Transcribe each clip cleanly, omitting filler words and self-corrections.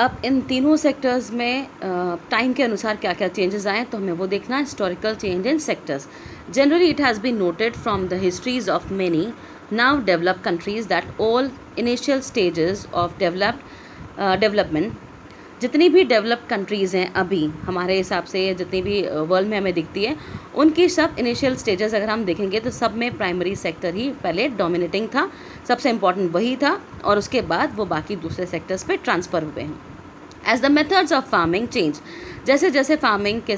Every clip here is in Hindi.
अब इन तीनों सेक्टर्स में टाइम के अनुसार क्या क्या चेंजेस आए तो हमें वो देखना है। Historical change in sectors, generally it has been noted from the histories of many now developed countries that all initial stages of development, जितनी भी डेवलप्ड कंट्रीज़ हैं अभी हमारे हिसाब से, जितनी भी वर्ल्ड में हमें दिखती है, उनकी सब इनिशियल स्टेजेस अगर हम देखेंगे तो सब में प्राइमरी सेक्टर ही पहले डोमिनेटिंग था, सबसे इम्पॉर्टेंट वही था, और उसके बाद वो बाकी दूसरे सेक्टर्स पे ट्रांसफ़र हुए हैं। As the methods of farming change, जैसे जैसे फार्मिंग के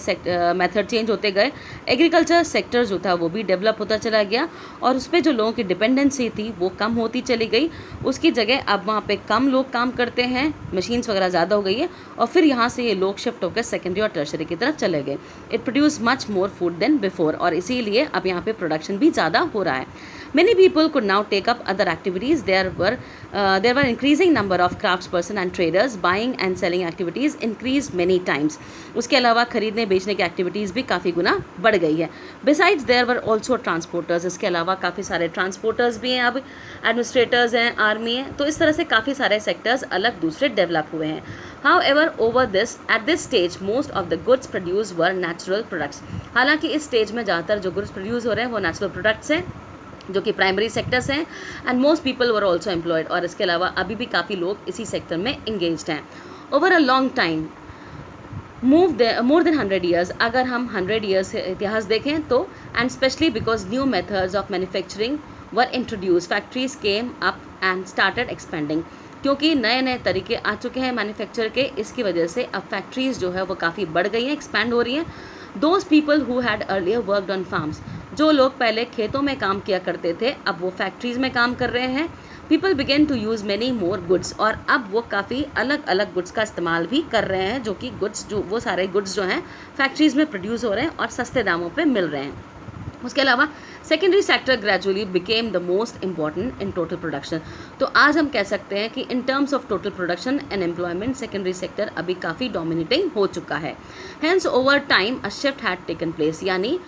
मेथड चेंज होते गए, एग्रीकल्चर सेक्टर जो था वो भी डेवलप होता चला गया और उस पर जो लोगों की डिपेंडेंसी थी वो कम होती चली गई। उसकी जगह अब वहाँ पे कम लोग काम करते हैं, मशीन्स वगैरह ज़्यादा हो गई है, और फिर यहाँ से ये लोग शिफ्ट होकर सेकेंडरी और टर्शरी की तरफ चले गए। It produce much more food than before, और इसीलिए अब यहाँ पे प्रोडक्शन भी ज़्यादा हो रहा है। Many people could now take up other activities. There were increasing number of craftsperson and traders. Buying and selling activities increased many times. उसके अलावा खरीदने बेचने की एक्टिविटीज़ भी काफ़ी गुना बढ़ गई है। Besides there were also transporters. इसके अलावा काफ़ी सारे ट्रांसपोर्टर्स भी हैं, अब एडमिनिस्ट्रेटर्स हैं, आर्मी है, तो इस तरह से काफ़ी सारे सेक्टर्स अलग दूसरे डेवलप हुए हैं। However, at this stage, most of the goods produced were natural products. हालांकि इस स्टेज में ज़्यादातर जो गुड्स प्रोड्यूस हो रहे हैं वो नेचुरल प्रोडक्ट्स हैं, जो कि प्राइमरी सेक्टर्स हैं, and most people were also employed, और इसके अलावा अभी भी काफ़ी लोग इसी सेक्टर में इंगेज्ड हैं। Over a long time, more than 100 years, अगर हम 100 ईयर्स इतिहास देखें तो, and specially because new methods of manufacturing were introduce, factories came up and started expanding, क्योंकि नए नए तरीके आ चुके हैं मैन्युफैक्चर के, इसकी वजह से अब फैक्ट्रीज़ जो है वो काफ़ी बढ़ गई हैं, एक्सपैंड हो रही हैं। Those people who had earlier worked on farms, जो लोग पहले खेतों में काम किया करते थे अब वो फैक्ट्रीज़ में काम कर रहे हैं। People began to use many more goods, और अब वो काफ़ी अलग अलग गुड्स का इस्तेमाल भी कर रहे हैं, जो कि गुड्स जो वो सारे गुड्स जो हैं फैक्ट्रीज़ में प्रोड्यूस हो रहे हैं और सस्ते दामों पे मिल रहे हैं। उसके अलावा secondary sector gradually became the most important in total production. तो आज हम कह सकते हैं कि in terms of total production and employment secondary sector अभी काफ़ी डोमिनेटिंग हो चुका है। Hence over time a shift had taken place, यानी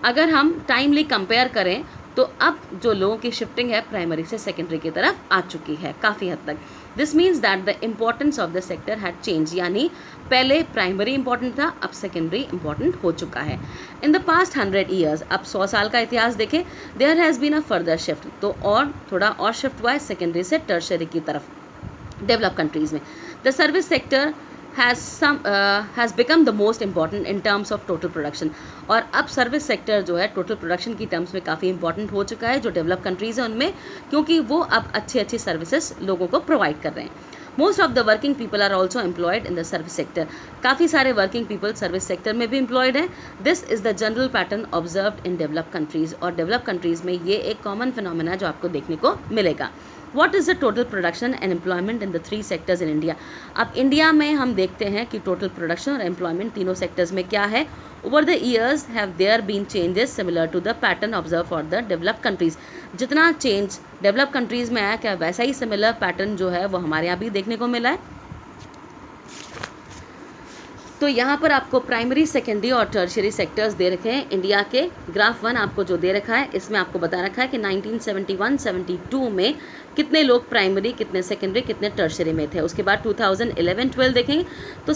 अगर हम टाइमली कंपेयर करें तो अब जो लोगों की शिफ्टिंग है प्राइमरी से सेकेंडरी की तरफ आ चुकी है काफ़ी हद तक। This means that the importance of the sector had change, यानी पहले प्राइमरी इंपॉर्टेंट था, अब सेकेंडरी इंपॉर्टेंट हो चुका है। इन द पास्ट 100 ईयर्स, अब 100 साल का इतिहास देखें, there has been a further shift, तो और थोड़ा और शिफ्ट हुआ है सेकेंडरी से टर्शरी की तरफ डेवलप कंट्रीज़ में। The service sector has become the most important in terms of total production, और अब सर्विस सेक्टर जो है टोटल प्रोडक्शन की टर्म्स में काफ़ी इंपॉर्टेंट हो चुका है जो डेवलप कंट्रीज़ हैं उनमें, क्योंकि वो अब अच्छी अच्छी सर्विसेज लोगों को प्रोवाइड कर रहे हैं। Most of the working people are also employed in the service sector, काफ़ी सारे वर्किंग पीपल सर्विस सेक्टर में भी एम्प्लॉयड हैं। This is the general pattern observed in develop countries, और डेवलप कंट्रीज़ में ये एक कॉमन फिनोमेना जो आपको देखने को मिलेगा। What is the total production and employment in the three sectors in India? अब इंडिया में हम देखते हैं कि टोटल प्रोडक्शन और एम्प्लॉयमेंट तीनों सेक्टर्स में क्या है। Over the years have there been changes similar to the pattern observe for the develop countries, जितना चेंज डेवलप कंट्रीज़ में आया क्या वैसा ही सिमिलर पैटर्न जो है वो हमारे यहाँ भी देखने को मिला है। तो यहाँ पर आपको प्राइमरी, सेकेंडरी और टर्शियरी सेक्टर्स दे रखे हैं इंडिया के। ग्राफ 1 आपको जो दे रखा है इसमें आपको बता रखा है कि 1971-72 में कितने लोग प्राइमरी, कितने सेकेंडरी, कितने टर्शियरी में थे। उसके बाद 2011-12 देखेंगे तो